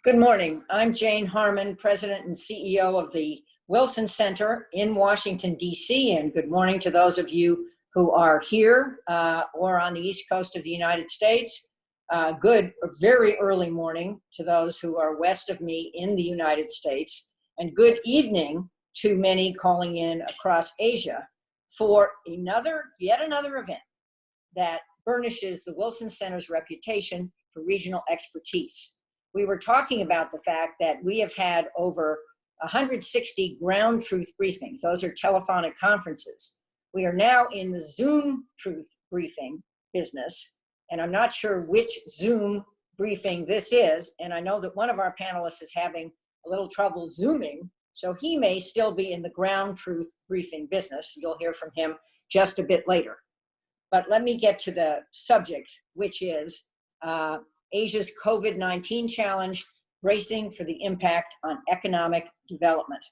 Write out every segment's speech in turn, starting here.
Good morning. I'm Jane Harmon, President and CEO of the Wilson Center in Washington, D.C., and good morning to those of you who are here or on the East Coast of the United States. Good, very early morning to those who are west of me in the United States, and good evening to many calling in across Asia for yet another event that burnishes the Wilson Center's reputation for regional expertise. We were talking about the fact that we have had over 160 ground truth briefings. Those are telephonic conferences. We are now in the Zoom truth briefing business, and I'm not sure which Zoom briefing this is, and I know that one of our panelists is having a little trouble Zooming, so he may still be in the ground truth briefing business. You'll hear from him just a bit later. But let me get to the subject, which is Asia's COVID-19 challenge, bracing for the impact on economic development.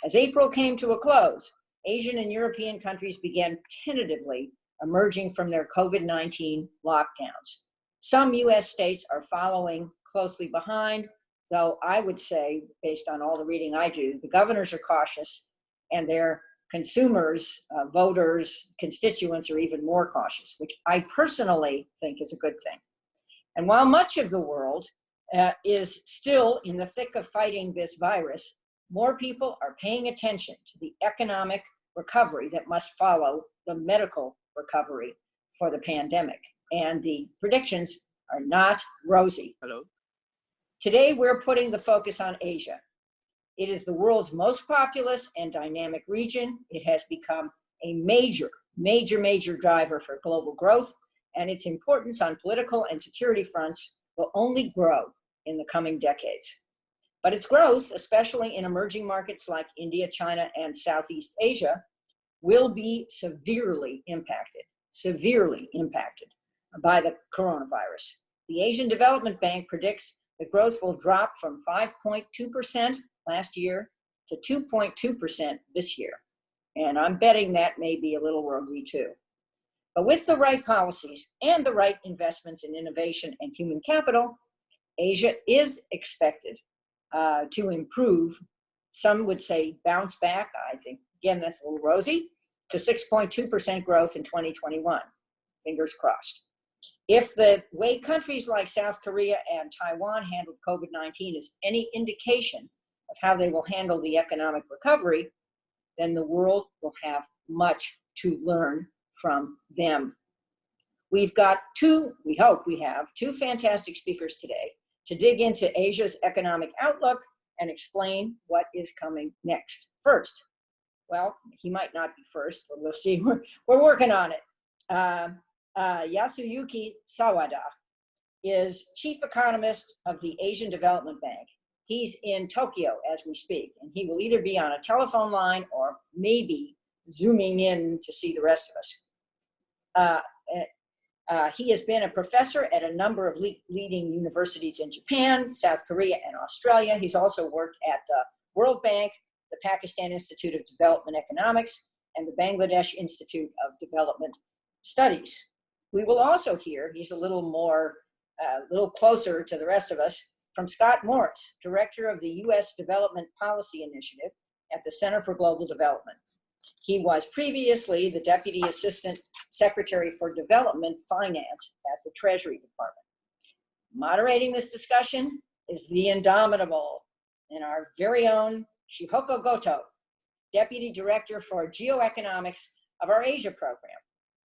As April came to a close, Asian and European countries began tentatively emerging from their COVID-19 lockdowns. Some US states are following closely behind, though I would say, based on all the reading I do, the governors are cautious and their consumers, voters, constituents are even more cautious, which I personally think is a good thing. And while much of the world is still in the thick of fighting this virus, more people are paying attention to the economic recovery that must follow the medical recovery for the pandemic. And the predictions are not rosy. Hello. Today, we're putting the focus on Asia. It is the world's most populous and dynamic region. It has become a major driver for global growth, and its importance on political and security fronts will only grow in the coming decades. But its growth, especially in emerging markets like India, China, and Southeast Asia, will be severely impacted by the coronavirus. The Asian Development Bank predicts that growth will drop from 5.2% last year to 2.2% this year. And I'm betting that may be a little worldly too. But with the right policies and the right investments in innovation and human capital, Asia is expected to improve. Some would say bounce back. I think, again, that's a little rosy, to 6.2% growth in 2021. Fingers crossed. If the way countries like South Korea and Taiwan handled COVID-19 is any indication of how they will handle the economic recovery, then the world will have much to learn from them. We've got we hope we have two fantastic speakers today to dig into Asia's economic outlook and explain what is coming next. First, well, he might not be first, but we'll see. We're working on it. Yasuyuki Sawada is chief economist of the Asian Development Bank. He's in Tokyo as we speak, and he will either be on a telephone line or maybe Zooming in to see the rest of us. He has been a professor at a number of leading universities in Japan, South Korea, and Australia. He's also worked at the World Bank, the Pakistan Institute of Development Economics, and the Bangladesh Institute of Development Studies. We will also hear, he's a little closer to the rest of us, from Scott Morris, Director of the U.S. Development Policy Initiative at the Center for Global Development. He was previously the Deputy Assistant Secretary for Development Finance at the Treasury Department. Moderating this discussion is the indomitable and our very own Shihoko Goto, Deputy Director for Geoeconomics of our Asia program.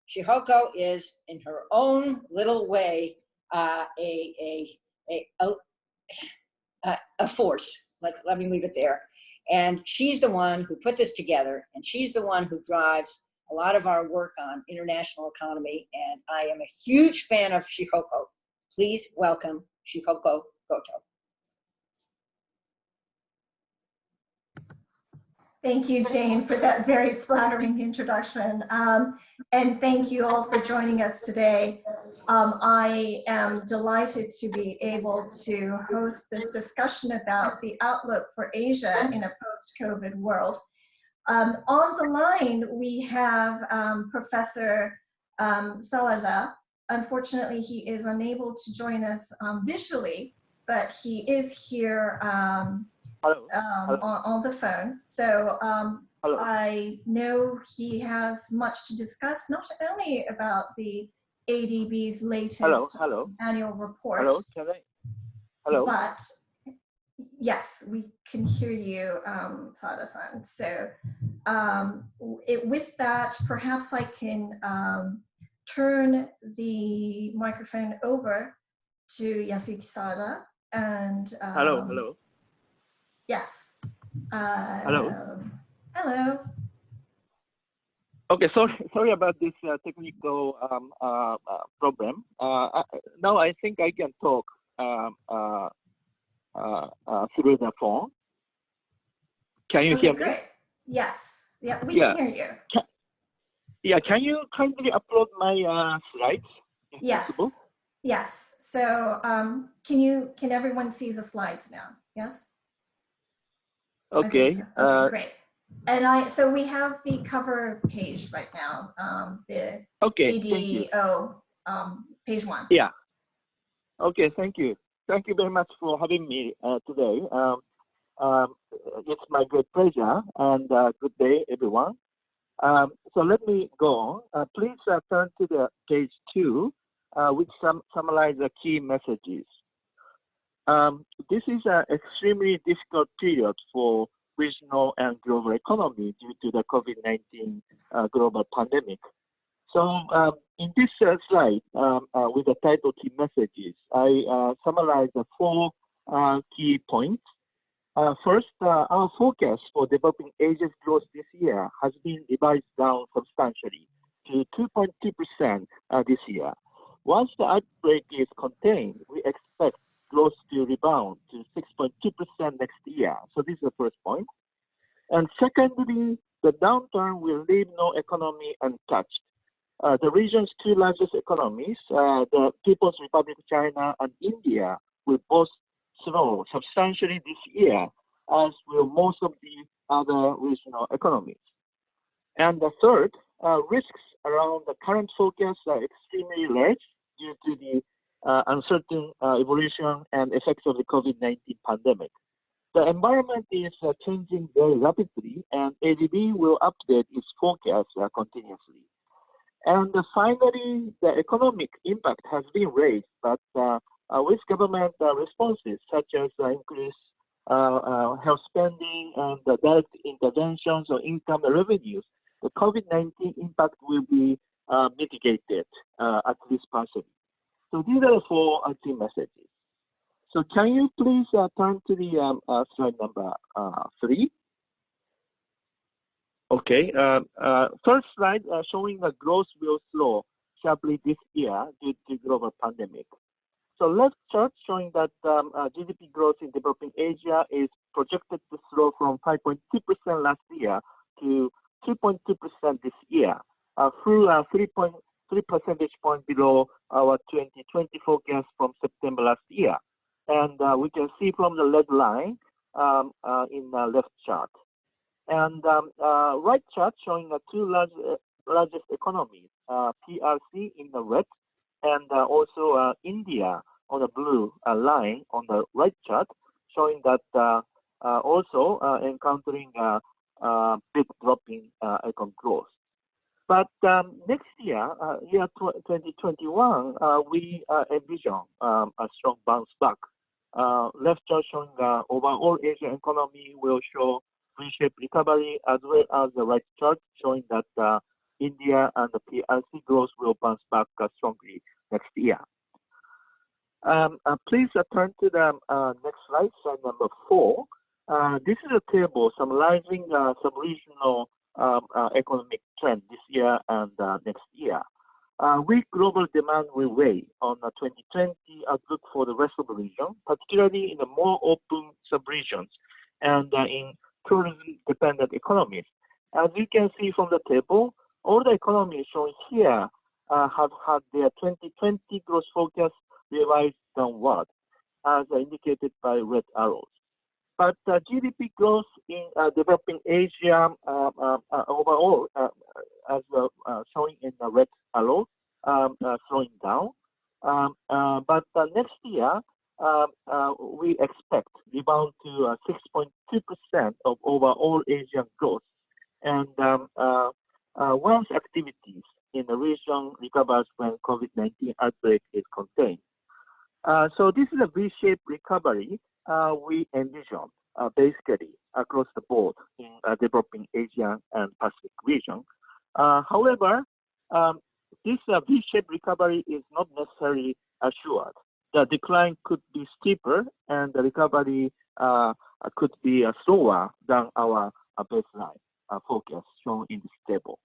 Shihoko is, in her own little way, a force. Let me leave it there. And she's the one who put this together, and she's the one who drives a lot of our work on international economy, and I am a huge fan of Shihoko. Please welcome Shihoko Goto. Thank you, Jane, for that very flattering introduction. And thank you all for joining us today. I am delighted to be able to host this discussion about the outlook for Asia in a post-COVID world. On the line, we have Professor Sawada. Unfortunately, he is unable to join us visually, but he is here Hello. Hello. on the phone. So Hello. I know he has much to discuss, not only about the ADB's latest Hello. annual report, Hello. Can I? Hello. but yes, we can hear you, Sada-san. So with that, perhaps I can turn the microphone over to Yasuki Sada and Hello. yes. Hello. Hello. Okay. Sorry about this technical problem. Now I think I can talk through the phone. Can you hear me? Great. Yes. Yeah, we can hear you. Can you kindly upload my slides? If possible? Yes. So can everyone see the slides now? Yes? Okay. So. Okay, great. And so we have the cover page right now, the ADO page 1. Yeah. Okay, thank you. Thank you very much for having me today. It's my great pleasure, and good day, everyone. So let me go on. Please turn to the page 2, which summarize the key messages. This is an extremely difficult period for regional and global economy due to the COVID-19 global pandemic. So in this slide, with the title key messages, I summarize the 4 key points. First, our forecast for developing Asia's growth this year has been revised down substantially to 2.2% this year. Once the outbreak is contained, we expect growth to rebound to 6.2% next year. So this is the first point. And secondly, the downturn will leave no economy untouched. The region's 2 largest economies, the People's Republic of China and India, will both slow substantially this year, as will most of the other regional economies. And the third, risks around the current forecast are extremely large due to the uncertain evolution and effects of the COVID-19 pandemic. The environment is changing very rapidly, and ADB will update its forecast continuously. And finally, the economic impact has been raised, but with government responses such as increased health spending and direct interventions or income revenues, the COVID-19 impact will be mitigated, at least partially. So these are the 4 key messages. So can you please turn to the slide number 3? Okay. First slide showing the growth will slow sharply this year due to global pandemic. So left chart showing that GDP growth in developing Asia is projected to slow from 5.2% last year to 2.2% this year, through 3.3 percentage point below our 2020 forecast from September last year. And we can see from the red line in the left chart. And right chart showing the 2 largest economies, PRC in the red, and also India on the blue line on the right chart, showing that also encountering big drop in econ growth. But next year, year 2021, we envision a strong bounce back. Left chart showing the overall Asian economy will show V-shaped recovery, as well as the right chart showing that India and the PRC growth will bounce back strongly next year. Please turn to the next slide, slide number 4. This is a table summarizing sub-regional economic trend this year and next year. Weak global demand will weigh on the 2020 outlook for the rest of the region, particularly in the more open sub-regions and in tourism-dependent economies. As you can see from the table, all the economies shown here have had their 2020 growth forecast revised downward, as indicated by red arrows. But GDP growth in developing Asia overall, as showing in the red arrow, slowing down. But next year, we expect rebound to 6.2% of overall Asian growth, and once activities in the region recovers when COVID-19 outbreak is contained. So this is a V-shaped recovery we envision basically across the board in developing Asia and Pacific region. However, this V-shaped recovery is not necessarily assured. The decline could be steeper and the recovery could be slower than our baseline focus shown in this table.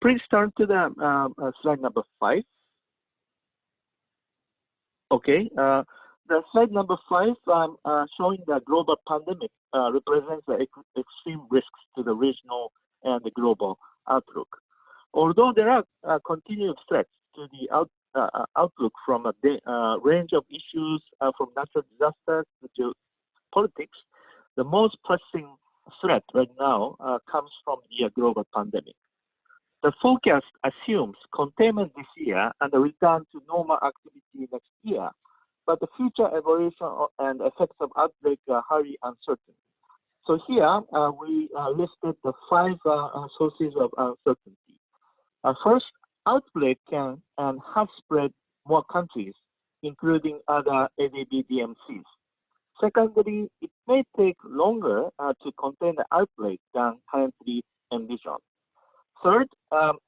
Please turn to the slide number 5. Okay, the slide number 5 showing the global pandemic represents the extreme risks to the regional and the global outlook. Although there are continued threats to the outlook from a range of issues from natural disasters to politics, the most pressing threat right now comes from the global pandemic. The forecast assumes containment this year and a return to normal activity next year, but the future evolution and effects of outbreak are highly uncertain. So here we listed the 5 sources of uncertainty. First, outbreak can and have spread more countries, including other ADB-DMCs. Secondly, it may take longer to contain the outbreak than currently envisioned. Third,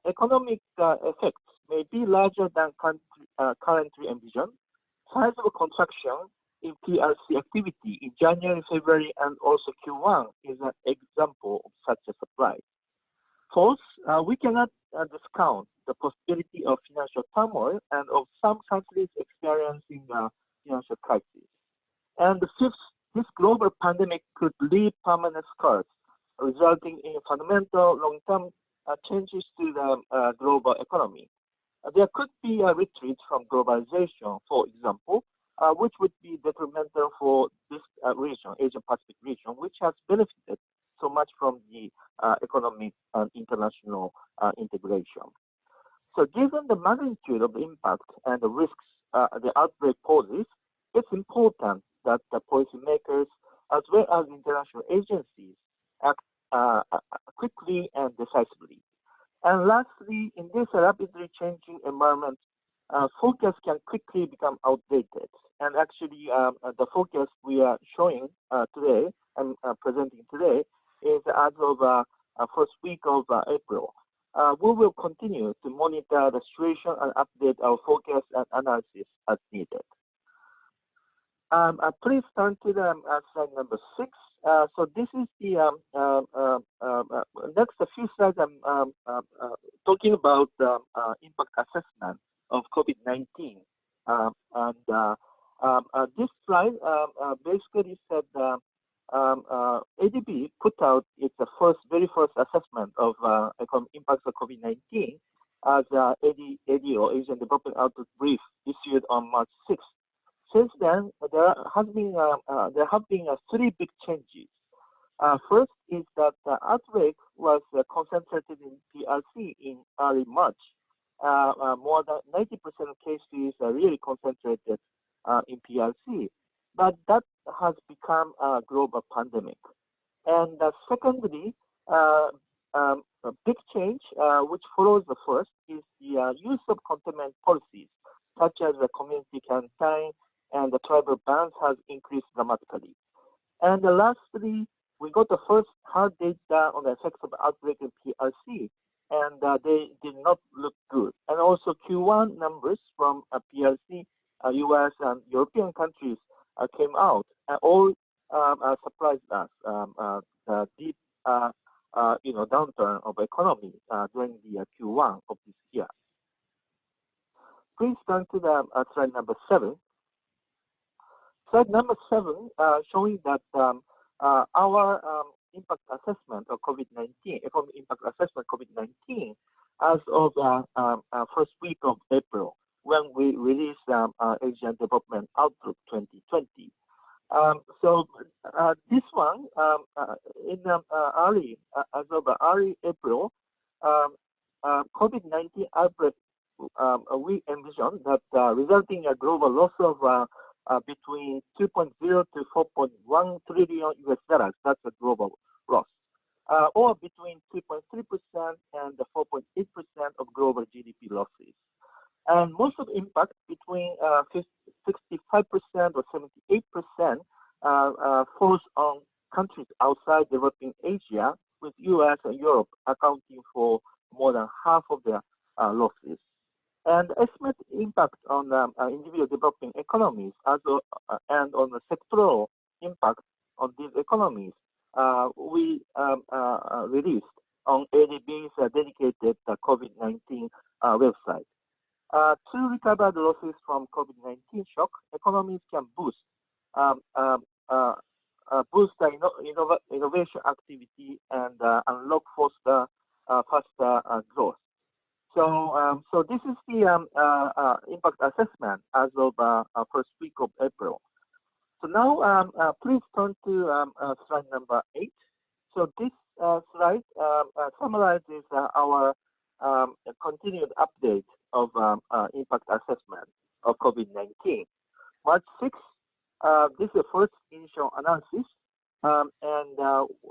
economic effects may be larger than currently envisioned. Sizable contraction in PRC activity in January, February, and also Q1 is an example of such a surprise. Fourth, we cannot discount the possibility of financial turmoil and of some countries experiencing financial crisis. And the fifth, this global pandemic could leave permanent scars, resulting in fundamental long-term changes to the global economy. There could be a retreat from globalization, for example, which would be detrimental for this region, Asia-Pacific region, which has benefited so much from the economic and international integration. So given the magnitude of the impact and the risks the outbreak poses, it's important that the policymakers as well as international agencies act quickly and decisively. And lastly, in this rapidly changing environment, forecasts can quickly become outdated. And actually, the forecast we are showing today and presenting today is as of first week of April. We will continue to monitor the situation and update our forecast and analysis as needed. Please turn to the slide number 6. So this is the next few slides. I'm talking about the impact assessment of COVID-19, and this slide basically said ADB put out its very first assessment of impacts of COVID-19 as ADO, Asian Development Outlook Brief, issued on March 6th. Since then, there have been 3 big changes. First is that the outbreak was concentrated in PRC in early March. More than 90% of cases are really concentrated in PRC, but that has become a global pandemic. And secondly, a big change which follows the first is the use of containment policies, such as the community quarantine and the travel bans has increased dramatically. And lastly, we got the first hard data on the effects of the outbreak in PRC, and they did not look good. And also Q1 numbers from PRC, US and European countries came out, and all surprised us. The deep, downturn of economy during the Q1 of this year. Please turn to the slide number 7. Slide number 7 showing that our impact assessment of COVID-19, economic impact assessment of COVID-19, as of first week of April, when we released Asian Development Outlook 2020. So this one, in as of early April, COVID-19 outbreak we envision that resulting in a global loss of between 2.0 to 4.1 trillion US dollars. That's a global loss, or between 2.3% and 4.8% of global GDP losses. And most of the impact, between 65% or 78%, falls on countries outside developing Asia, with US and Europe accounting for more than half of the losses. And the estimated impact on individual developing economies and on the sectoral impact on these economies, we released on ADB's dedicated COVID-19 website. To recover the losses from COVID-19 shock, economies can boost the innovation activity and unlock faster growth. So this is the impact assessment as of first week of April. So now please turn to slide number 8. So this slide summarizes our continued update of impact assessment of COVID-19. March 6, this is the first initial analysis, and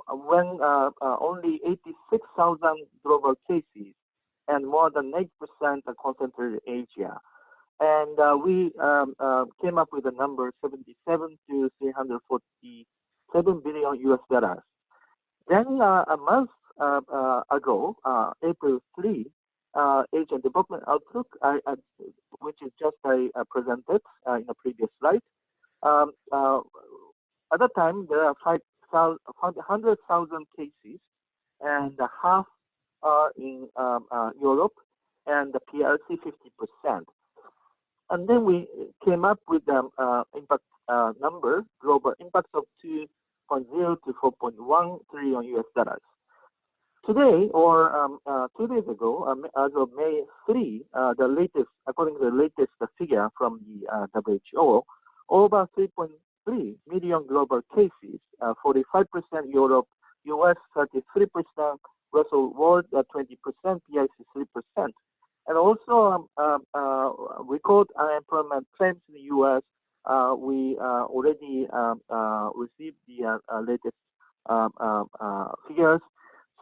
when only 86,000 global cases and more than 9% are concentrated in Asia. And we came up with a number 77 to 347 billion US dollars. Then a month ago, April 3, Asian Development Outlook, which is just I presented in the previous slide. At the time, there are 100,000 cases, and half are in Europe, and the PRC 50%. And then we came up with the impact number, global impact of 2.0 to 4.1 trillion US dollars. Today, or 2 days ago, as of May 3, the latest, according to the latest figure from the WHO, over 3.3 million global cases, 45% Europe, US 33%, rest of the world 20%, PIC 3%. And also record unemployment trends in the US. We already received the latest figures.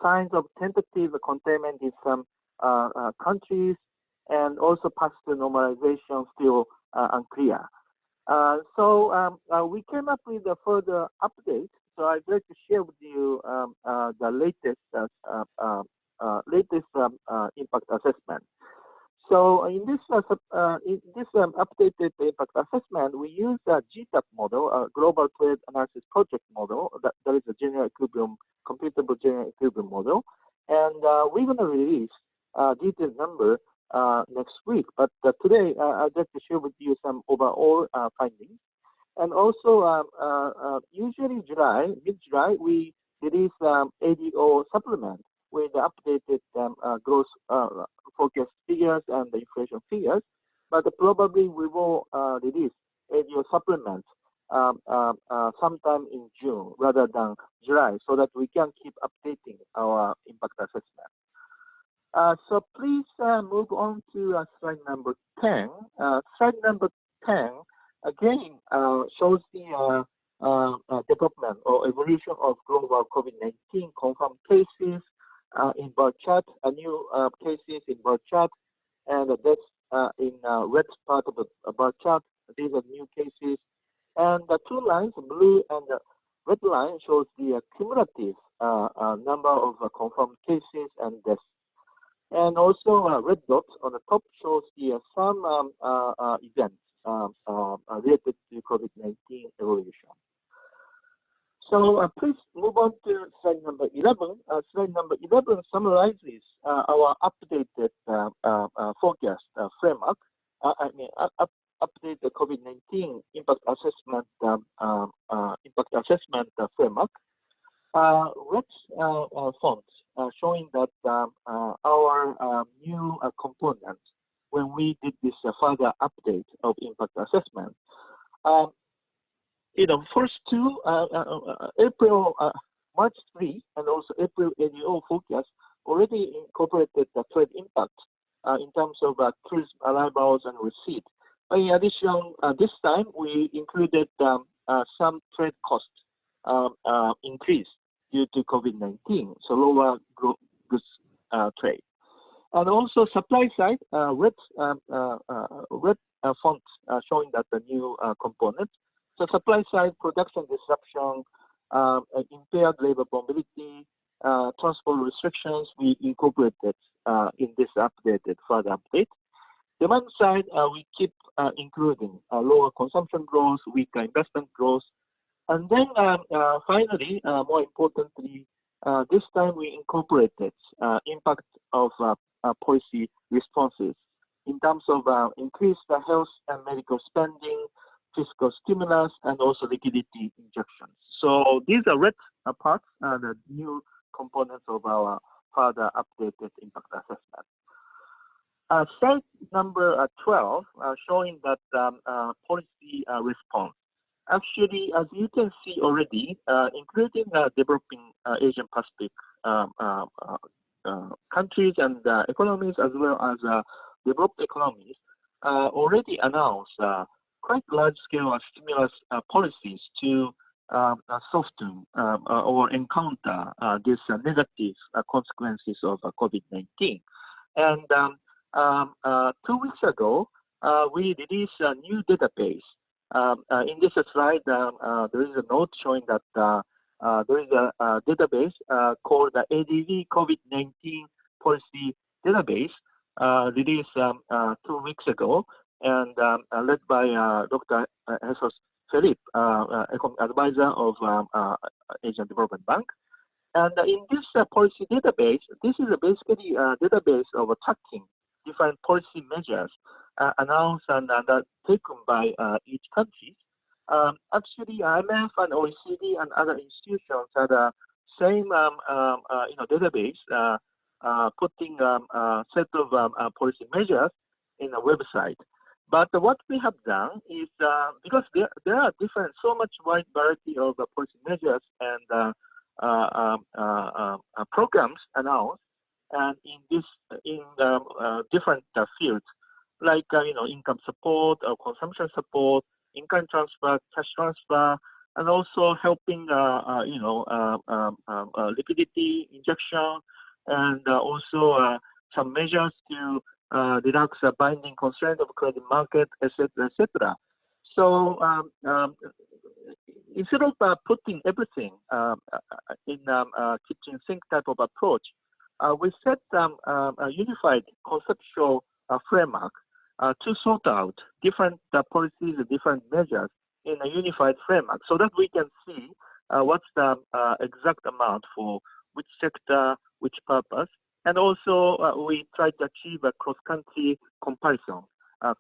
Signs of tentative containment in some countries, and also path to normalization still unclear. So we came up with a further update. So I'd like to share with you the latest impact assessment. So in this updated impact assessment, we use a GTAP model, a Global Trade Analysis Project model. That is a general equilibrium, computable general equilibrium model. And we're going to release a detailed number next week. But today, I'd like to share with you some overall findings. And also, usually mid-July, we release ADO supplement with the updated growth forecast figures and the inflation figures. But probably we will release ADO supplement sometime in June rather than July, so that we can keep updating our impact assessment. So please move on to slide number 10. Slide number 10 again shows the development or evolution of global COVID-19 confirmed cases in bar chart, new cases in bar chart, and that's in red part of the bar chart. These are new cases. And the two lines, blue and the red line, shows the cumulative number of confirmed cases and deaths. And also red dots on the top shows the some events related to COVID-19 evolution. So please move on to slide number 11. Slide number 11 summarizes our updated forecast framework. Update the COVID-19 impact assessment framework. Red font showing that our new components when we did this further update of impact assessment. First two, March 3 and also April ADO forecast already incorporated the trade impact in terms of tourism arrivals and receipts. In addition, this time we included some trade cost increase due to COVID-19, so lower goods trade. And also supply side, red font showing that the new component. So supply side production disruption, impaired labor mobility, transport restrictions, we incorporated in this updated further update. Demand side, we keep including lower consumption growth, weaker investment growth. And then finally, more importantly, this time we incorporated impact of policy responses in terms of increased health and medical spending, fiscal stimulus, and also liquidity injections. So these are red parts, the new components of our further updated impact assessment. Slide number 12, showing that policy response. Actually, as you can see already, including developing Asian Pacific countries and economies, as well as developed economies, already announced quite large-scale stimulus policies to soften or encounter these negative consequences of COVID-19. And 2 weeks ago, we released a new database. In this slide, there is a note showing that there is a database called the ADV COVID-19 Policy Database released 2 weeks ago, and led by Dr. Jesus Felipe, advisor of Asian Development Bank. And in this policy database, this is basically a database of tracking different policy measures announced and taken by each country. Actually, IMF and OECD and other institutions had the same database, putting a set of policy measures in a website. But what we have done is, because there are different, so much wide variety of policy measures and programs announced, and in different fields, like income support or consumption support, income transfer, cash transfer, and also helping liquidity injection, and also some measures to relax the binding constraint of credit market, etc., etc. So instead of putting everything in a kitchen sink type of approach, we set a unified conceptual framework to sort out different policies and different measures in a unified framework, so that we can see what's the exact amount for which sector, which purpose, and also we try to achieve a cross-country comparison,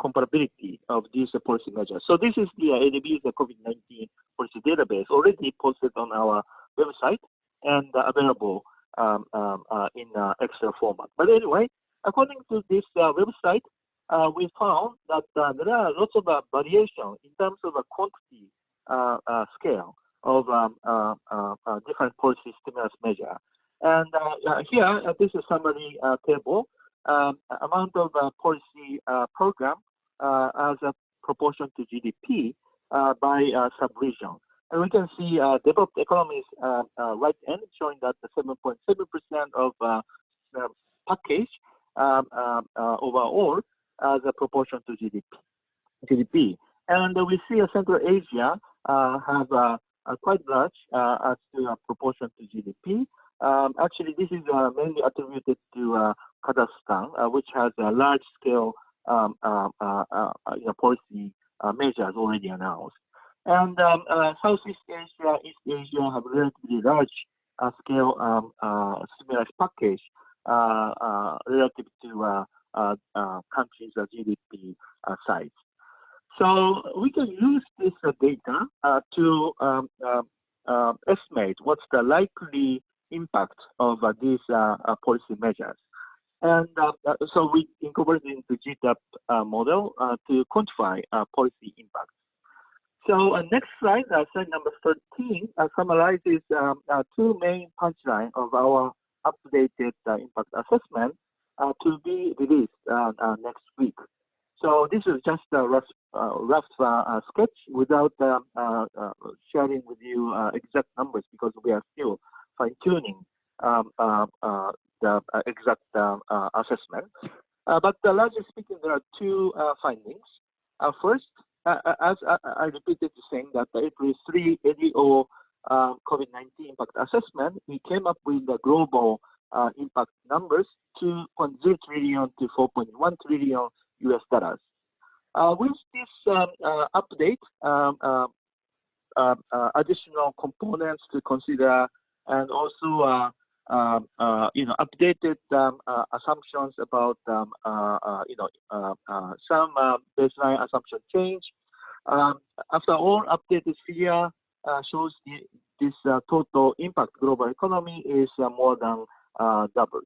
comparability of these policy measures. So this is the ADB's COVID-19 policy database, already posted on our website and available in Excel format. But anyway, according to this website, we found that there are lots of variation in terms of a quantity scale of different policy stimulus measure. And here, this is a summary table, amount of policy program as a proportion to GDP by sub-region. And we can see developed economies right end showing that the 7.7% of package overall as a proportion to GDP. And we see Central Asia have quite large as to a proportion to GDP. Actually, this is mainly attributed to Kazakhstan, which has a large-scale policy measures already announced. And Southeast Asia, East Asia have relatively large-scale stimulus package relative to countries' GDP size. So we can use this data to estimate what's the likely impact of these policy measures. And so we incorporated into GTAP model to quantify policy impact. So next slide, slide number 13, summarizes two main punchlines of our updated impact assessment. to be released next week. So this is just a rough sketch without sharing with you exact numbers because we are still fine-tuning the exact assessment. But largely speaking, there are two findings. First, as I repeated saying that the April 3 ADO COVID-19 impact assessment, we came up with the global impact numbers, 2.0 trillion to 4.1 trillion US dollars. With this update, additional components to consider, and also updated assumptions about some baseline assumption change. After all, updated figure shows this total impact global economy is more than doubled.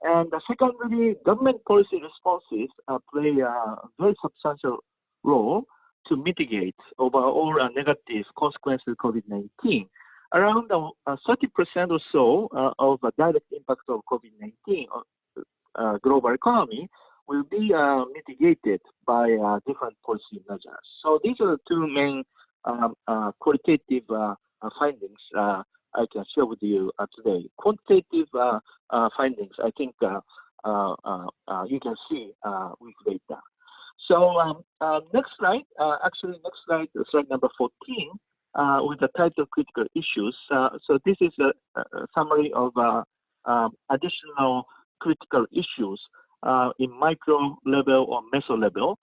And secondly, government policy responses play a very substantial role to mitigate overall negative consequences of COVID-19. Around 30% or so of the direct impact of COVID-19 on global economy will be mitigated by different policy measures. So these are the two main qualitative findings I can share with you today. Quantitative findings, I think you can see with data. So next slide, next slide, slide number 14, with the title critical issues. So this is a summary of additional critical issues in micro level or meso level,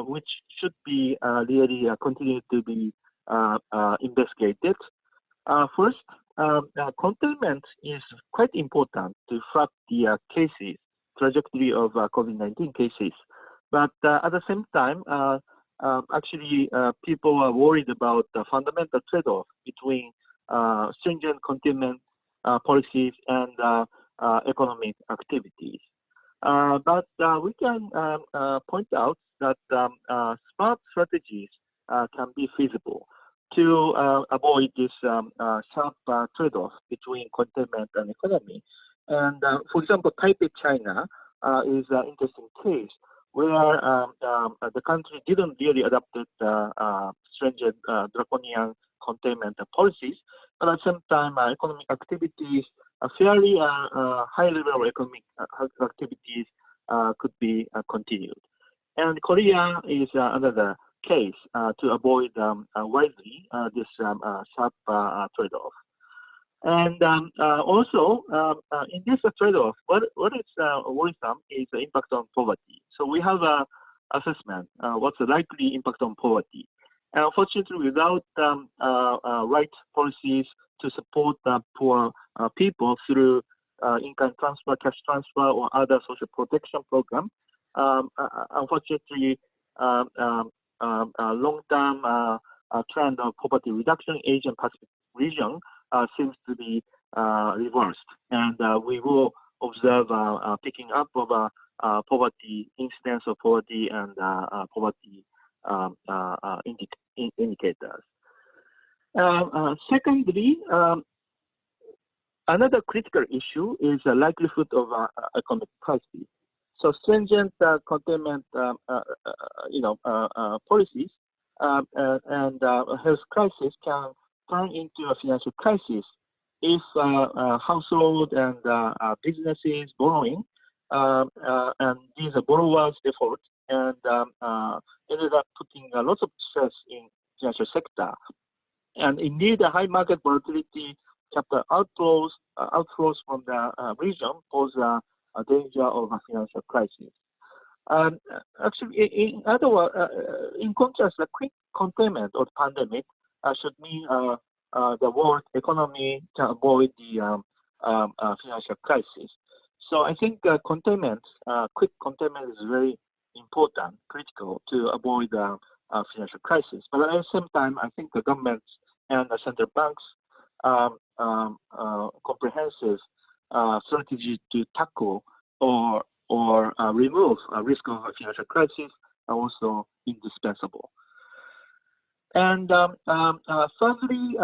which should be really continue to be investigated. First, containment is quite important to track the cases, trajectory of COVID-19 cases. But at the same time, people are worried about the fundamental trade-off between stringent containment policies and economic activities. But we can point out that smart strategies can be feasible to avoid this sharp trade-off between containment and economy. And for example, Taipei, China is an interesting case where the country didn't really adopt stringent draconian containment policies, but at the same time, economic activities, fairly high level of economic activities could be continued. And Korea is another case to avoid widely this sharp trade-off. And also, in this trade-off, what is worrisome is the impact on poverty. So we have an assessment, what's the likely impact on poverty. And unfortunately, without right policies to support poor people through income transfer, cash transfer, or other social protection program, unfortunately, long-term trend of poverty reduction in Asian Pacific region seems to be reversed, and we will observe picking up of poverty incidence of poverty and poverty indicators. Secondly, another critical issue is the likelihood of economic crisis. So stringent containment, policies and health crisis can turn into a financial crisis if household and businesses borrowing and these are borrowers' default and ended up putting lots of stress in financial sector. And indeed, the high market volatility, capital outflows from the region pose a danger of a financial crisis. In other words, in contrast, the quick containment of the pandemic should mean the world economy can avoid the financial crisis. So I think containment, quick containment is very important, critical to avoid the financial crisis. But at the same time, I think the governments and the central banks comprehensive strategy to tackle or remove a risk of a financial crisis are also indispensable. And thirdly,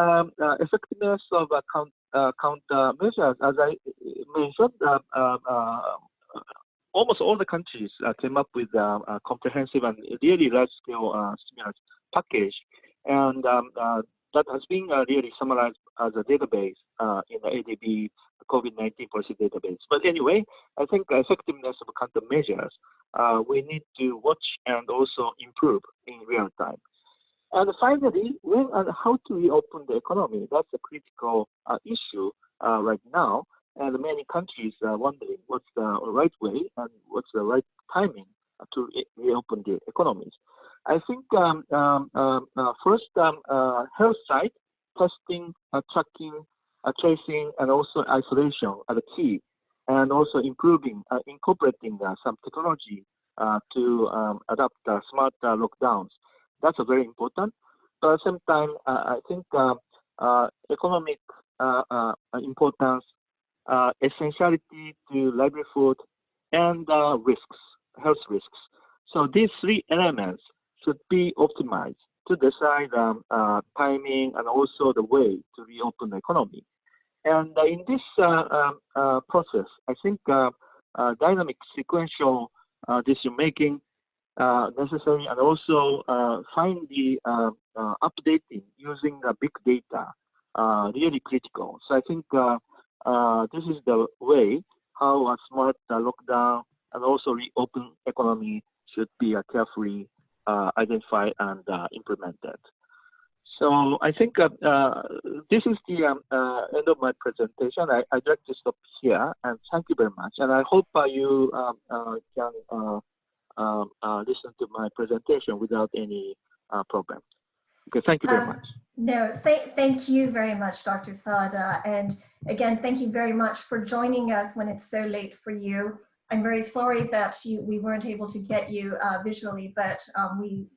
effectiveness of countermeasures, as I mentioned, almost all the countries came up with a comprehensive and really large-scale stimulus package, and that has been really summarized as a database in the ADB COVID-19 policy database. But anyway, I think the effectiveness of countermeasures we need to watch and also improve in real time. And finally, when and how to reopen the economy, that's a critical issue right now. And many countries are wondering what's the right way and what's the right timing to reopen the economies. I think first, health side, testing, tracking, tracing, and also isolation are the key, and also improving, incorporating some technology to adopt smart lockdowns. That's very important. But at the same time, I think economic importance, essentiality to livelihood, and risks, health risks. So these three elements should be optimized to decide timing and also the way to reopen the economy. And in this process, I think dynamic sequential decision making necessary, and also find the updating using big data really critical. So I think this is the way how a smart lockdown and also reopen economy should be carefully identified and implemented. So I think this is the end of my presentation. I'd like to stop here, and thank you very much. And I hope you can listen to my presentation without any problem. Okay, thank you very much. No, thank you very much, Dr. Sawada. And again, thank you very much for joining us when it's so late for you. I'm very sorry that we weren't able to get you visually, but we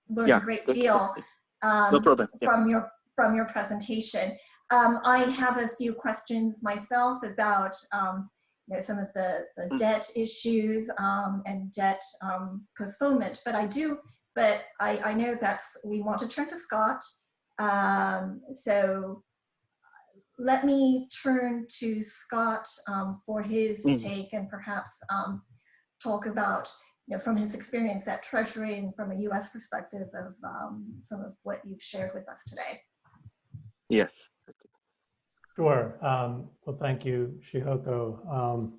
learned a great deal no problem. from your presentation. I have a few questions myself about some of the debt issues and debt postponement, but I know that we want to turn to Scott. So let me turn to Scott for his take, and perhaps talk about, from his experience at Treasury and from a U.S. perspective of some of what you've shared with us today. Yes. Sure. Well, thank you, Shihoko.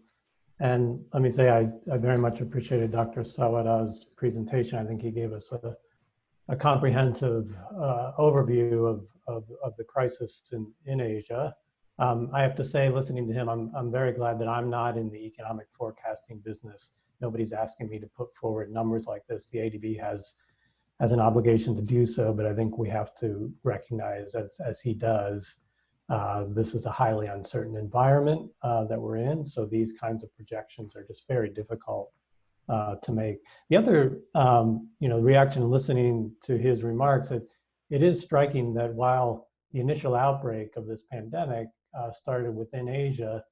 And let me say, I very much appreciated Dr. Sawada's presentation. I think he gave us a comprehensive overview of the crisis in Asia. I have to say, listening to him, I'm very glad that I'm not in the economic forecasting business. Nobody's asking me to put forward numbers like this. The ADB has an obligation to do so, but I think we have to recognize, as he does, this is a highly uncertain environment that we're in. So these kinds of projections are just very difficult to make. The other, reaction listening to his remarks, it is striking that while the initial outbreak of this pandemic started within Asia,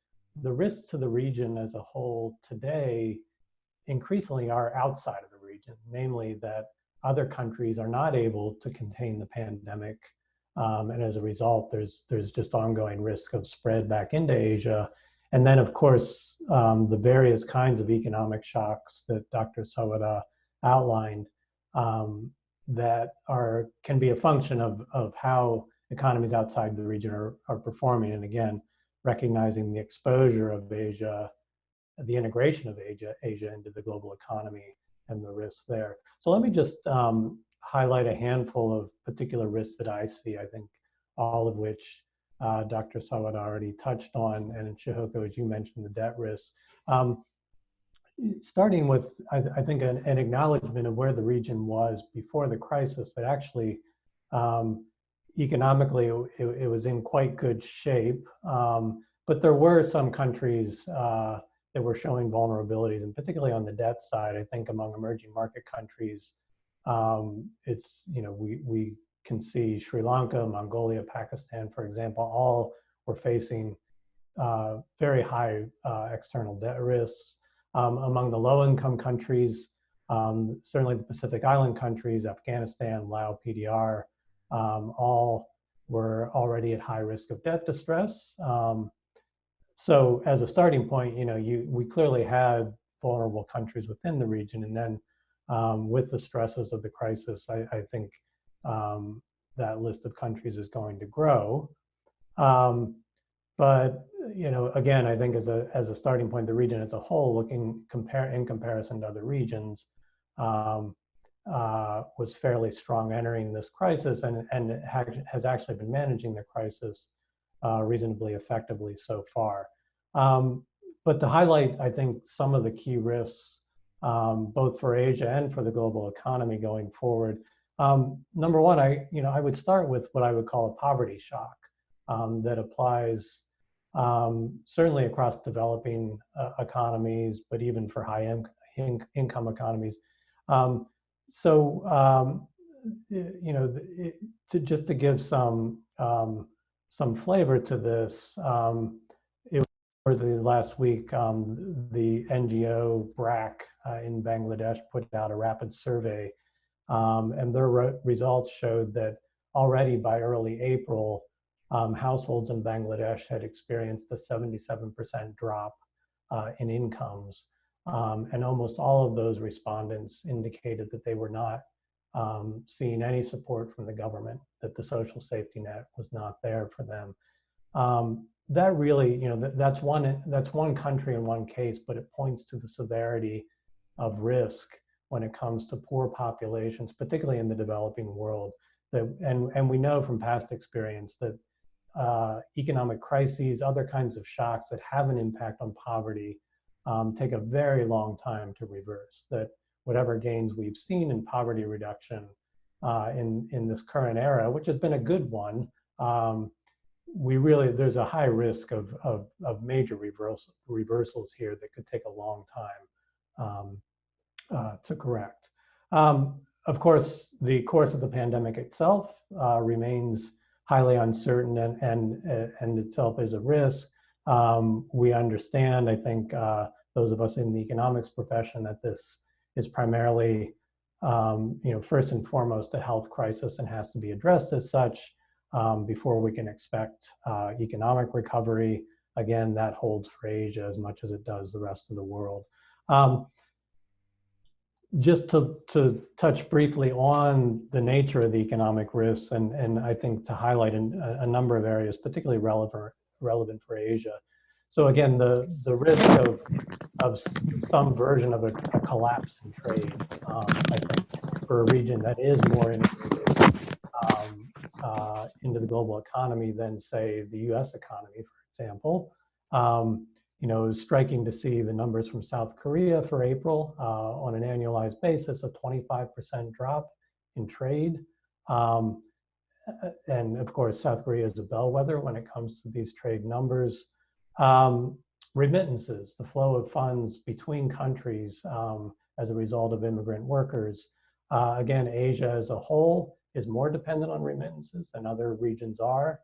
the risks to the region as a whole today increasingly are outside of the region, namely that other countries are not able to contain the pandemic. And as a result, there's just ongoing risk of spread back into Asia. And then, of course, the various kinds of economic shocks that Dr. Sawada outlined that can be a function of how economies outside the region are performing. And again, recognizing the exposure of Asia, the integration of Asia into the global economy and the risks there. So let me just highlight a handful of particular risks that I see, I think all of which Dr. Sawada already touched on, and Shihoko, as you mentioned, the debt risks. Starting with, I think, an acknowledgement of where the region was before the crisis, that actually economically it was in quite good shape, but there were some countries that were showing vulnerabilities, and particularly on the debt side. I think among emerging market countries, we can see Sri Lanka, Mongolia, Pakistan, for example, all were facing very high external debt risks. Among the low-income countries, certainly the Pacific Island countries, Afghanistan, Laos, PDR, all were already at high risk of debt distress. So as a starting point, we clearly had vulnerable countries within the region. And then with the stresses of the crisis, I think that list of countries is going to grow. But again, I think as a starting point, the region as a whole, in comparison to other regions, was fairly strong entering this crisis, and has actually been managing the crisis reasonably effectively so far. But to highlight, I think, some of the key risks, both for Asia and for the global economy going forward. Number one, I would start with what I would call a poverty shock that applies certainly across developing economies, but even for high income economies. Just to give some flavor to this, over the last week, the NGO BRAC in Bangladesh put out a rapid survey, and their results showed that already by early April, households in Bangladesh had experienced a 77% drop in incomes. And almost all of those respondents indicated that they were not seeing any support from the government, that the social safety net was not there for them. That really, that's one country in one case, but it points to the severity of risk when it comes to poor populations, particularly in the developing world. And we know from past experience that economic crises, other kinds of shocks that have an impact on poverty, take a very long time to reverse. That whatever gains we've seen in poverty reduction in this current era, which has been a good one, there's a high risk of major reversals here that could take a long time to correct. Of course, the course of the pandemic itself remains highly uncertain and itself is a risk. We understand, I think, those of us in the economics profession, that this is primarily, first and foremost, a health crisis and has to be addressed as such before we can expect economic recovery. Again, that holds for Asia as much as it does the rest of the world. Just to touch briefly on the nature of the economic risks, and I think to highlight a number of areas particularly relevant for Asia. So again, the risk of some version of a collapse in trade, I think, for a region that is more integrated into the global economy than, say, the US economy, for example. It was striking to see the numbers from South Korea for April on an annualized basis, a 25% drop in trade. And of course, South Korea is a bellwether when it comes to these trade numbers. Remittances, the flow of funds between countries as a result of immigrant workers. Again, Asia as a whole is more dependent on remittances than other regions are.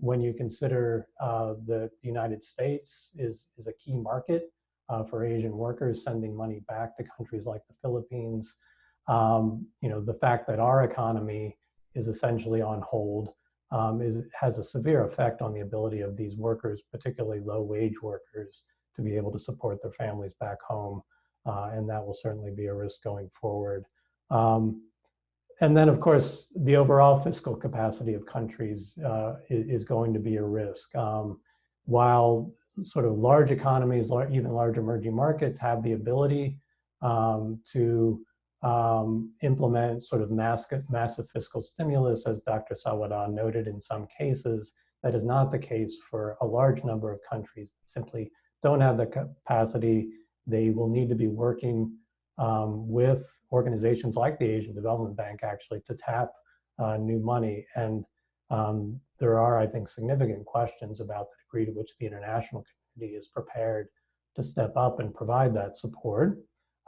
When you consider the United States is a key market for Asian workers sending money back to countries like the Philippines, the fact that our economy is essentially on hold has a severe effect on the ability of these workers, particularly low-wage workers, to be able to support their families back home, and that will certainly be a risk going forward. And then, of course, the overall fiscal capacity of countries is going to be a risk. While sort of large economies, even large emerging markets, have the ability to implement sort of massive fiscal stimulus, as Dr. Sawada noted, in some cases, that is not the case for a large number of countries that simply don't have the capacity. They will need to be working with organizations like the Asian Development Bank, actually, to tap new money. And there are, I think, significant questions about the degree to which the international community is prepared to step up and provide that support.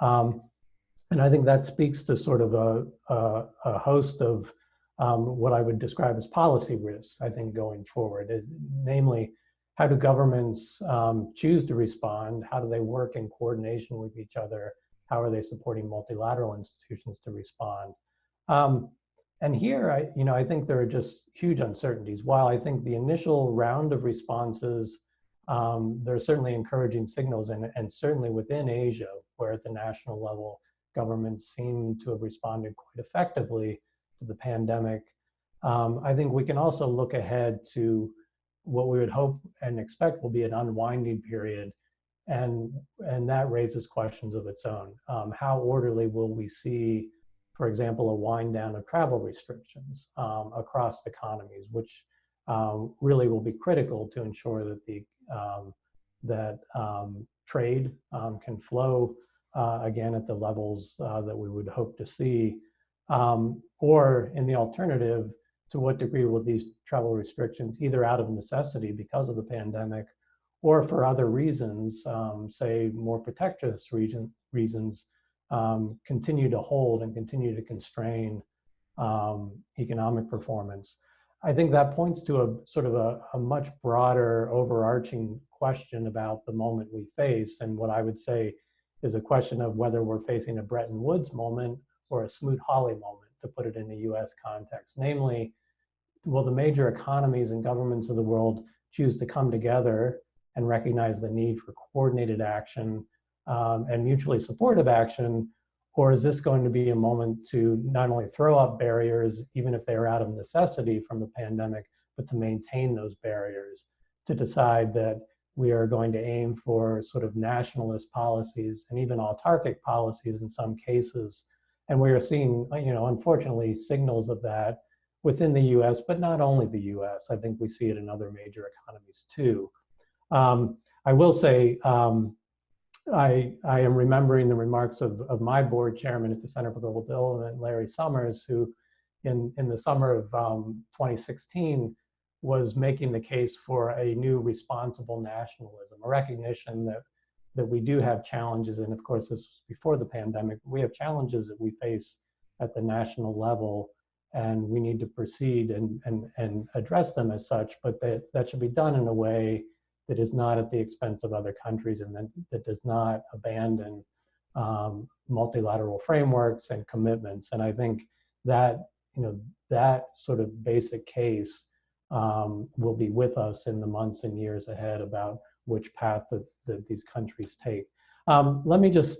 And I think that speaks to sort of a host of what I would describe as policy risks, I think, going forward. Namely, how do governments choose to respond? How do they work in coordination with each other? How are they supporting multilateral institutions to respond? And here, I think there are just huge uncertainties. While I think the initial round of responses there are certainly encouraging signals, and certainly within Asia, where at the national level, governments seem to have responded quite effectively to the pandemic. I think we can also look ahead to what we would hope and expect will be an unwinding period, and that raises questions of its own. How orderly will we see, for example, a wind down of travel restrictions across economies, which really will be critical to ensure that trade can flow again at the levels that we would hope to see, or in the alternative, to what degree will these travel restrictions, either out of necessity because of the pandemic, or for other reasons, say more protectionist reasons, continue to hold and continue to constrain economic performance. I think that points to a sort of a much broader overarching question about the moment we face, and what I would say is a question of whether we're facing a Bretton Woods moment or a Smoot-Hawley moment, to put it in a US context. Namely, will the major economies and governments of the world choose to come together and recognize the need for coordinated action and mutually supportive action, or is this going to be a moment to not only throw up barriers, even if they are out of necessity from the pandemic, but to maintain those barriers, to decide that we are going to aim for sort of nationalist policies and even autarkic policies in some cases. And we are seeing, unfortunately, signals of that within the US, but not only the US. I think we see it in other major economies too. I will say, I am remembering the remarks of my board chairman at the Center for Global Development, Larry Summers, who in the summer of 2016 was making the case for a new responsible nationalism, a recognition that we do have challenges, and of course this was before the pandemic, we have challenges that we face at the national level, and we need to proceed and address them as such, but that should be done in a way that is not at the expense of other countries, and that does not abandon multilateral frameworks and commitments. And I think that, that sort of basic case will be with us in the months and years ahead about which path that these countries take. Let me just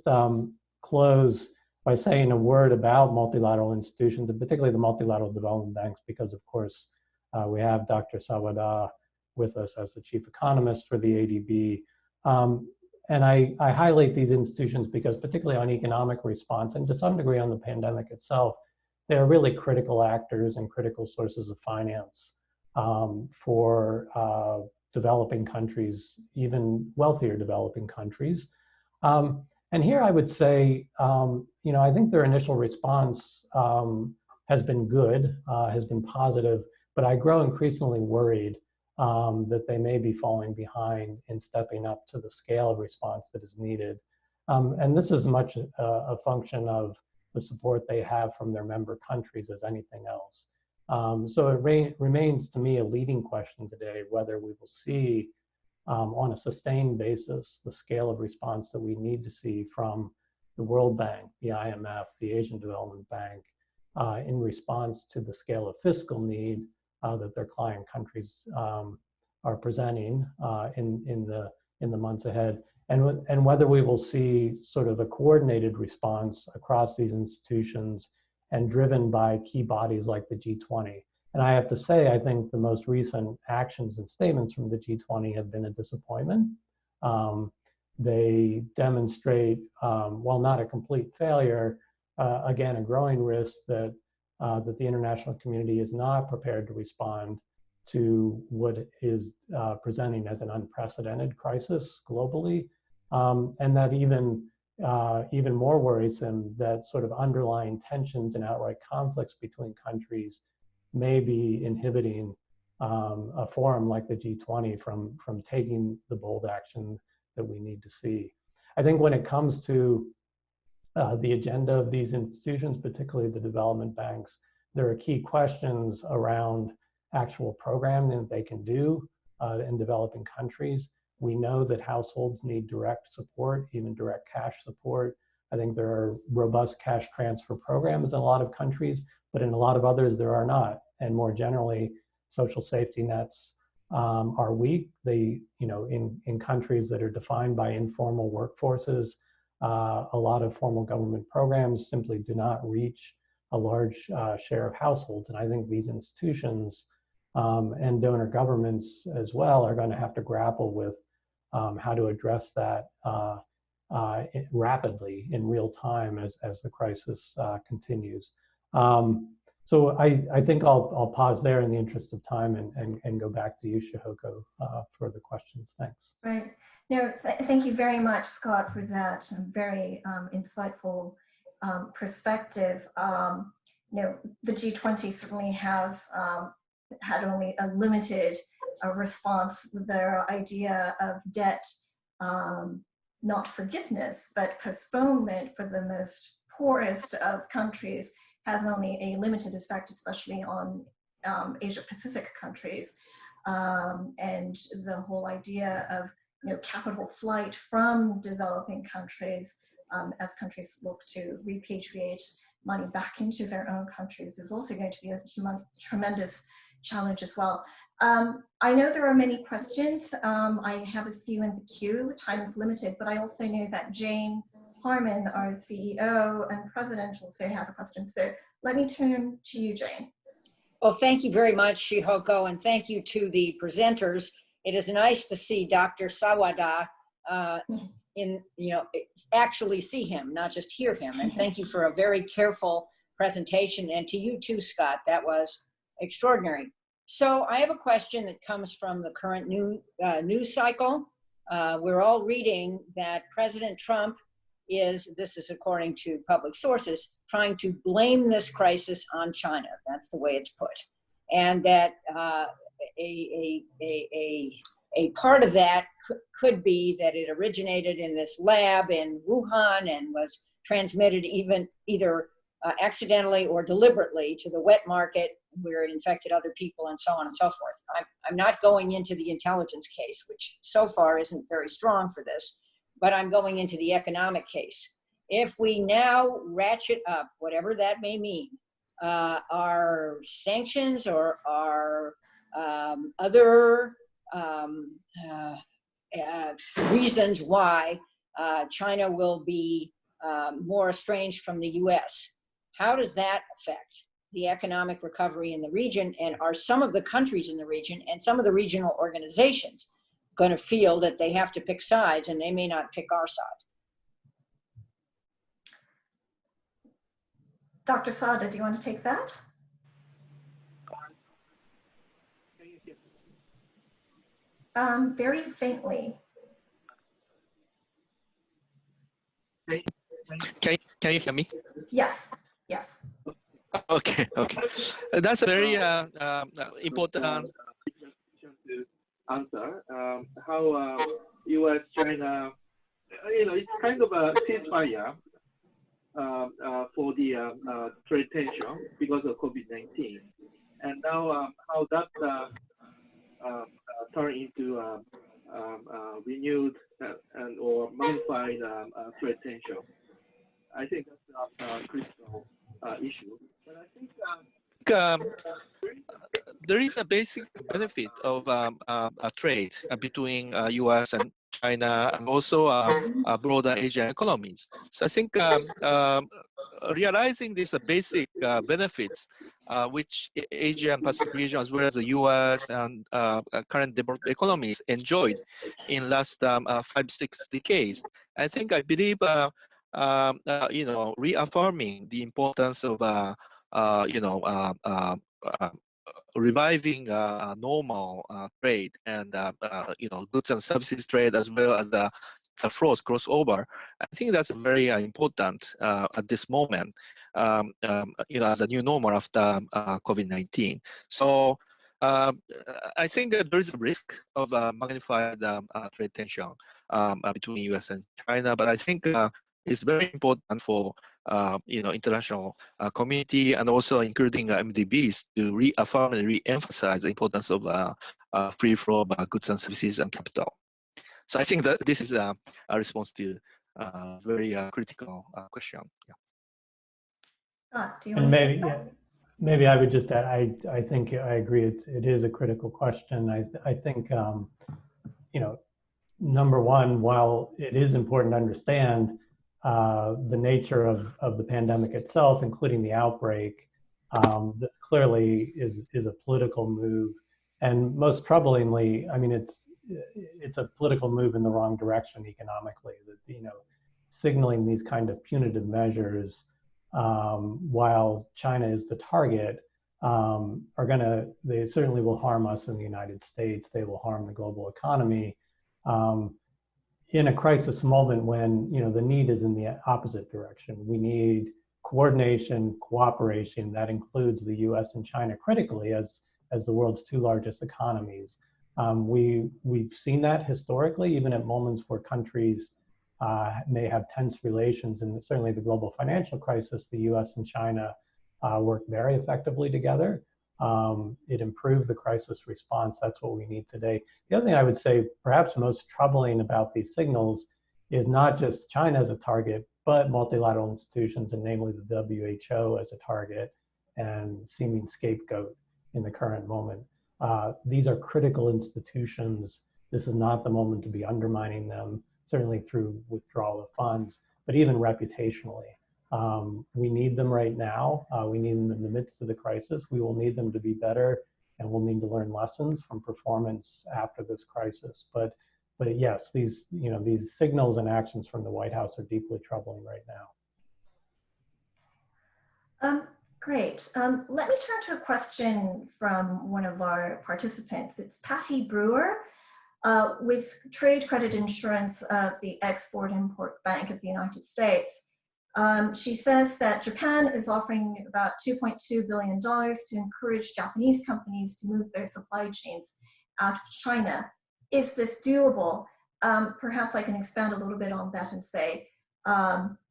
close by saying a word about multilateral institutions, and particularly the multilateral development banks, because of course we have Dr. Sawada with us as the chief economist for the ADB. And I highlight these institutions because, particularly on economic response and to some degree on the pandemic itself, they're really critical actors and critical sources of finance for developing countries, even wealthier developing countries. And here I would say, I think their initial response has been good, has been positive, but I grow increasingly worried that they may be falling behind in stepping up to the scale of response that is needed. And this is much a function of the support they have from their member countries as anything else. So it remains to me a leading question today, whether we will see on a sustained basis the scale of response that we need to see from the World Bank, the IMF, the Asian Development Bank, in response to the scale of fiscal need that their client countries are presenting in the months ahead, and whether we will see sort of a coordinated response across these institutions and driven by key bodies like the G20. And I have to say, I think the most recent actions and statements from the G20 have been a disappointment. They demonstrate, while not a complete failure, again, a growing risk that the international community is not prepared to respond to what is presenting as an unprecedented crisis globally, and that even more worrisome, that sort of underlying tensions and outright conflicts between countries may be inhibiting a forum like the G20 from taking the bold action that we need to see. I think when it comes to the agenda of these institutions, particularly the development banks, there are key questions around actual programming that they can do in developing countries. We know that households need direct support, even direct cash support. I think there are robust cash transfer programs in a lot of countries, but in a lot of others there are not. And more generally, social safety nets are weak. They, in countries that are defined by informal workforces, a lot of formal government programs simply do not reach a large share of households. And I think these institutions and donor governments as well are going to have to grapple with how to address that rapidly in real time as the crisis continues. So I think I'll pause there in the interest of time and go back to you, Shihoko, for the questions. Thanks. Right. No, thank you very much, Scott, for that very insightful perspective. The G20 certainly has had only a limited response with their idea of debt, not forgiveness, but postponement for the most poorest of countries has only a limited effect, especially on Asia Pacific countries. And the whole idea of capital flight from developing countries as countries look to repatriate money back into their own countries is also going to be a tremendous challenge as well. I know there are many questions. I have a few in the queue. Time is limited, but I also know that Jane Harman, our CEO and president, also has a question. So let me turn to you, Jane. Well, thank you very much, Shihoko, and thank you to the presenters. It is nice to see Dr. Sawada actually see him, not just hear him. And thank you for a very careful presentation. And to you too, Scott, that was extraordinary. So I have a question that comes from the current news cycle. We're all reading that President Trump this is according to public sources, trying to blame this crisis on China. That's the way it's put. And that a part of that could be that it originated in this lab in Wuhan and was transmitted either accidentally or deliberately to the wet market where it infected other people and so on and so forth. I'm not going into the intelligence case, which so far isn't very strong for this, but I'm going into the economic case. If we now ratchet up, whatever that may mean, our sanctions or our other reasons why China will be more estranged from the US, how does that affect the economic recovery in the region? And are some of the countries in the region and some of the regional organizations going to feel that they have to pick sides and they may not pick our side? Dr. Sada, do you want to take that? Very faintly. Can you hear me? Yes, yes. Okay. That's a very important to answer. How U.S. China, it's kind of a ceasefire for the trade tension because of COVID-19, and now how that turn into renewed and or magnified trade tension. I think that's a critical issue. But I think there is a basic benefit of a trade between U.S. and China and also broader Asian economies. So I think realizing these basic benefits which Asia and Pacific region as well as the U.S. and current developed economies enjoyed in last 5-6 decades, I believe reaffirming the importance of reviving normal trade and goods and services trade as well as the flows crossover. I think that's very important at this moment, as a new normal after COVID-19. So I think that there is a risk of magnified trade tension between U.S. and China, but I think it's very important for international community and also including MDBs to reaffirm and re-emphasize the importance of free flow of goods and services and capital. So I think that this is a response to a very critical question. Yeah. Do you want to take that? maybe I would just add, I think I agree. It is a critical question. I think, number one, while it is important to understand the nature of the pandemic itself, including the outbreak, that clearly is a political move. And most troublingly, I mean, it's a political move in the wrong direction economically. That signaling these kind of punitive measures, while China is the target, they certainly will harm us in the United States. They will harm the global economy. In a crisis moment when the need is in the opposite direction. We need coordination, cooperation that includes the U.S. and China critically as the world's two largest economies. We've seen that historically, even at moments where countries may have tense relations, and certainly the global financial crisis, the U.S. and China worked very effectively together. It improved the crisis response. That's what we need today. The other thing I would say, perhaps most troubling about these signals, is not just China as a target, but multilateral institutions, and namely the WHO as a target and seeming scapegoat in the current moment. These are critical institutions. This is not the moment to be undermining them, certainly through withdrawal of funds, but even reputationally. We need them right now. We need them in the midst of the crisis. We will need them to be better, and we'll need to learn lessons from performance after this crisis. But yes, these signals and actions from the White House are deeply troubling right now. Great. Let me turn to a question from one of our participants. It's Patty Brewer with Trade Credit Insurance of the Export-Import Bank of the United States. She says that Japan is offering about $2.2 billion to encourage Japanese companies to move their supply chains out of China. Is this doable? Perhaps I can expand a little bit on that and say,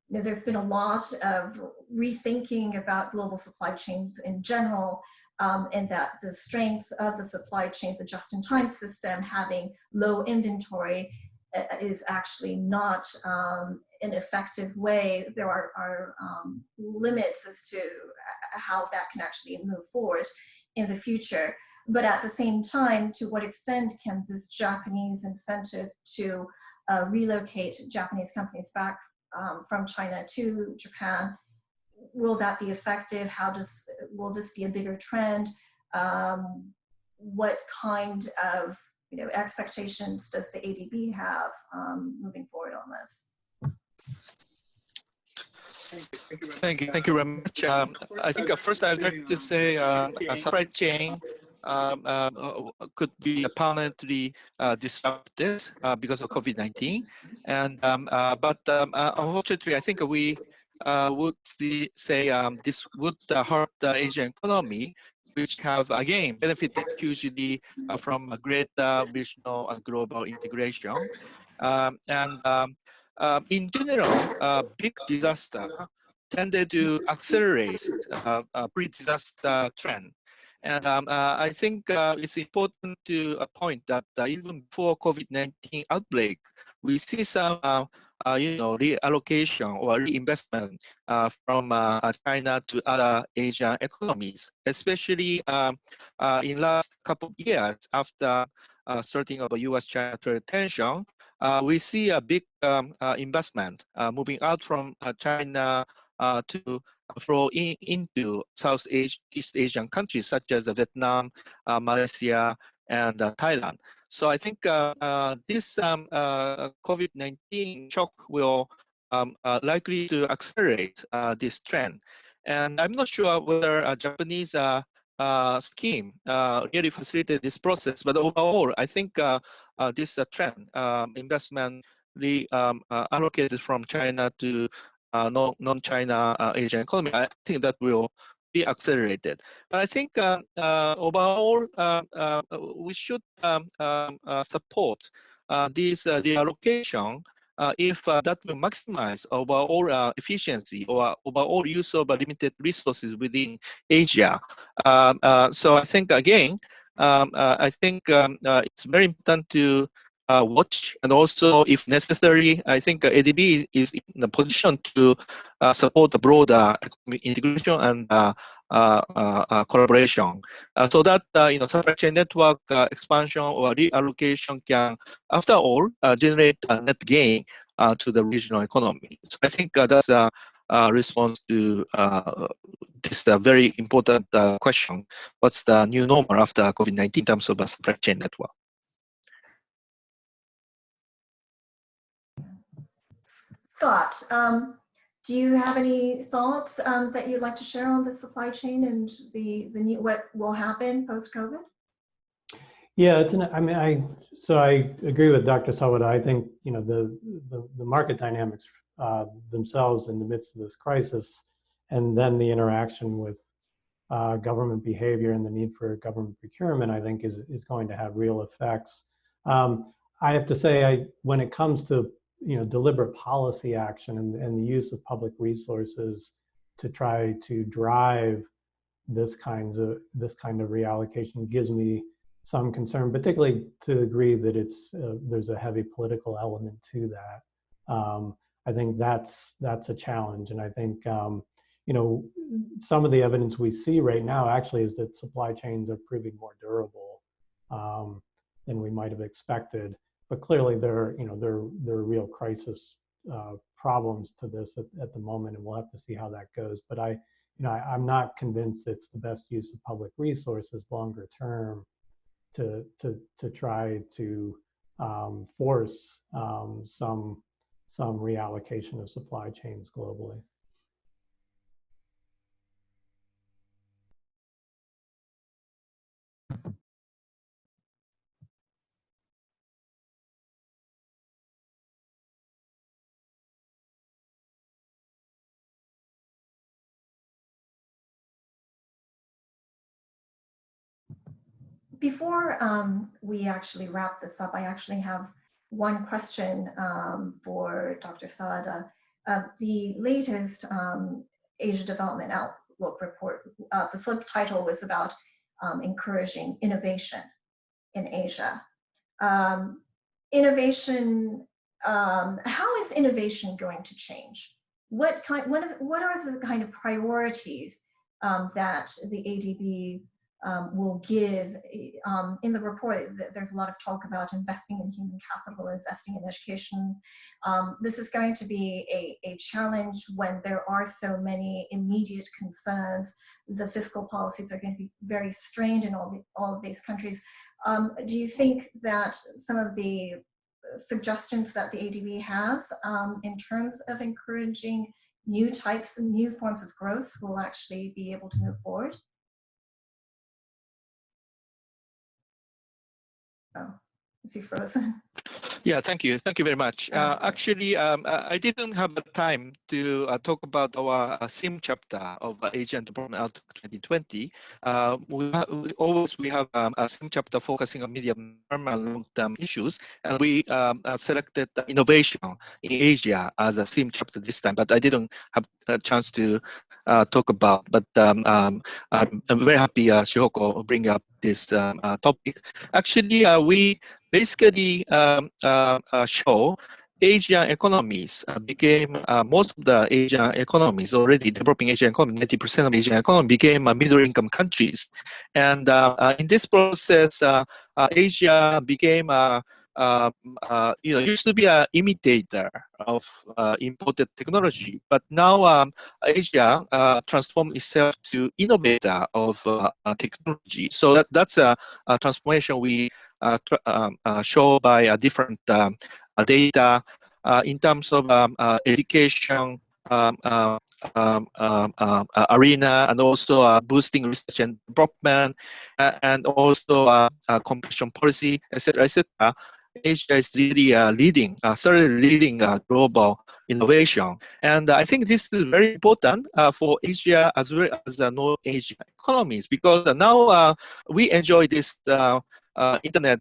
there's been a lot of rethinking about global supply chains in general, and that the strengths of the supply chains, the just-in-time system, having low inventory is actually not an effective way. There are limits as to how that can actually move forward in the future. But at the same time, to what extent can this Japanese incentive to relocate Japanese companies back from China to Japan, will that be effective? Will this be a bigger trend? What kind of expectations does the ADB have moving forward on this? Thank you very much. I think first I'd like to say a supply chain could be permanently disrupted because of COVID-19, but unfortunately, I think we would say this would hurt the Asian economy, which have again benefited hugely from a greater regional and global integration. In general, big disaster tended to accelerate pre-disaster trend. And I think it's important to point that even before COVID-19 outbreak, we see some reallocation or reinvestment from China to other Asian economies, especially in last couple of years after starting of U.S.-China trade tension. We see a big investment moving out from China to flow into Southeast Asian countries such as Vietnam, Malaysia, and Thailand. So I think this COVID-19 shock will likely to accelerate this trend. And I'm not sure whether a Japanese scheme really facilitated this process, but overall, I think this trend, investment allocated from China to non-China Asian economy, I think that will be accelerated. But I think overall, we should support this reallocation if that will maximize overall efficiency or overall use of limited resources within Asia. So I think again, it's very important to watch, and also, if necessary, I think ADB is in a position to support the broader economic integration and collaboration, so that supply chain network expansion or reallocation can, after all, generate a net gain to the regional economy. So I think that's a response to this very important question: what's the new normal after COVID-19 in terms of a supply chain network? Scott, do you have any thoughts that you'd like to share on the supply chain and the what will happen post-COVID? Yeah, I agree with Dr. Sawada. I think the market dynamics themselves in the midst of this crisis, and then the interaction with government behavior and the need for government procurement, I think is going to have real effects. I have to say, when it comes to deliberate policy action and the use of public resources to try to drive this kind of reallocation, gives me some concern, particularly to the degree that there's a heavy political element to that. I think that's a challenge, and I think some of the evidence we see right now actually is that supply chains are proving more durable than we might have expected. But clearly, there are real crisis problems to this at the moment, and we'll have to see how that goes. But I'm not convinced it's the best use of public resources longer term to try to force some reallocation of supply chains globally. Before we actually wrap this up, I actually have one question for Dr. Sawada. The latest Asia Development Outlook report, the subtitle was about encouraging innovation in Asia. Innovation, how is innovation going to change? What are the kind of priorities that the ADB will give? In the report, there's a lot of talk about investing in human capital, investing in education. This is going to be a challenge when there are so many immediate concerns. The fiscal policies are going to be very strained in all of these countries. Do you think that some of the suggestions that the ADB has in terms of encouraging new types and new forms of growth will actually be able to move forward? Oh, is he frozen? Yeah, thank you. Thank you very much. Actually, I didn't have the time to talk about our theme chapter of Asian Development Outlook 2020. We have a theme chapter focusing on medium-term and long-term issues, and we selected innovation in Asia as a theme chapter this time, but I didn't have a chance to talk about. But I'm very happy Shihoko bring up this topic. Actually, we basically show Asian economies became most of the Asian economies already developing Asian economy. 90% of Asian economy became middle-income countries, and in this process, Asia became used to be an imitator of imported technology, but now Asia transformed itself to innovator of technology. So that's a transformation we show by different data in terms of education arena, and also boosting research and development, and also competition policy, etc., etc. Asia is really certainly leading global innovation, and I think this is very important for Asia as well as North Asian economies, because now we enjoy this internet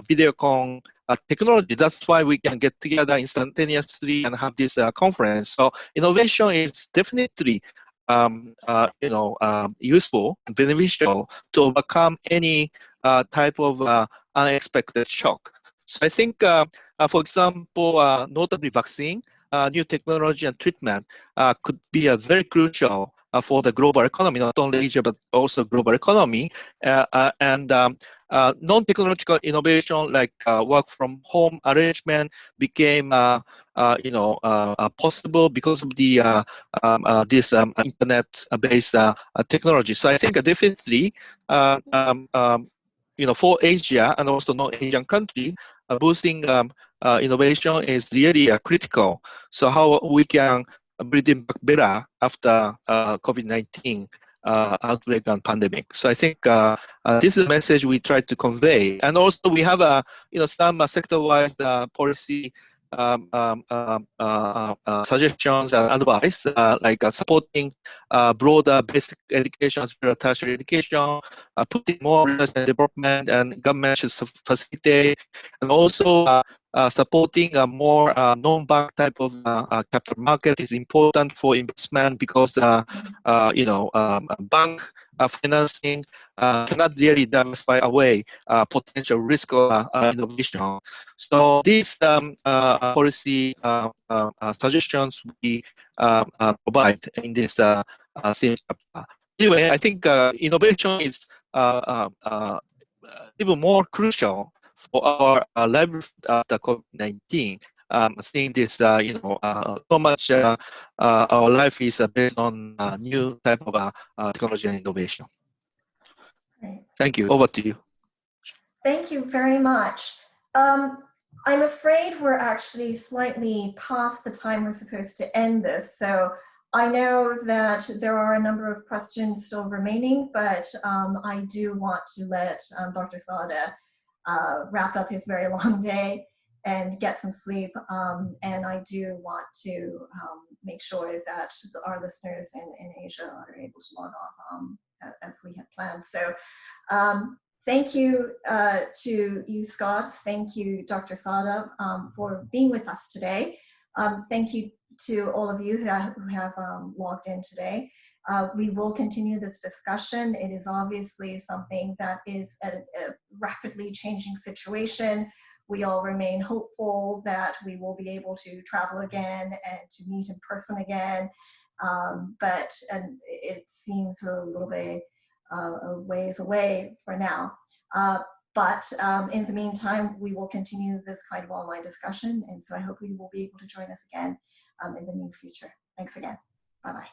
videocon technology. That's why we can get together instantaneously and have this conference. So innovation is definitely useful and beneficial to overcome any type of unexpected shock. So I think, for example, notably vaccine, new technology and treatment could be very crucial for the global economy, not only Asia, but also global economy. And non-technological innovation like work from home arrangement became possible because of the this internet-based technology. So I think definitely, for Asia and also non-Asian country, boosting innovation is really critical. So how we can breathe in back better after COVID-19 outbreak and pandemic. So I think this is a message we try to convey. And also we have some sector-wise policy suggestions and advice, like supporting broader basic education as well as tertiary education, putting more research and development, and government should facilitate, and also supporting a more non-bank type of capital market is important for investment, because bank financing cannot really diversify away potential risk of innovation. So these policy suggestions we provide in this theme chapter. Anyway, I think innovation is even more crucial for our livelihood after COVID-19. Seeing this, so much our life is based on new type of technology and innovation. Great. Thank you. Over to you. Thank you very much. I'm afraid we're actually slightly past the time we're supposed to end this. So I know that there are a number of questions still remaining, but I do want to let Dr. Sawada wrap up his very long day and get some sleep. And I do want to make sure that our listeners in Asia are able to log off as we had planned. So thank you to you, Scott. Thank you, Dr. Sawada, for being with us today. Thank you to all of you who have logged in today. We will continue this discussion. It is obviously something that is at a rapidly changing situation. We all remain hopeful that we will be able to travel again and to meet in person again. But it seems a little bit a ways away for now. But in the meantime, we will continue this kind of online discussion. And so I hope you will be able to join us again in the near future. Thanks again. Bye-bye.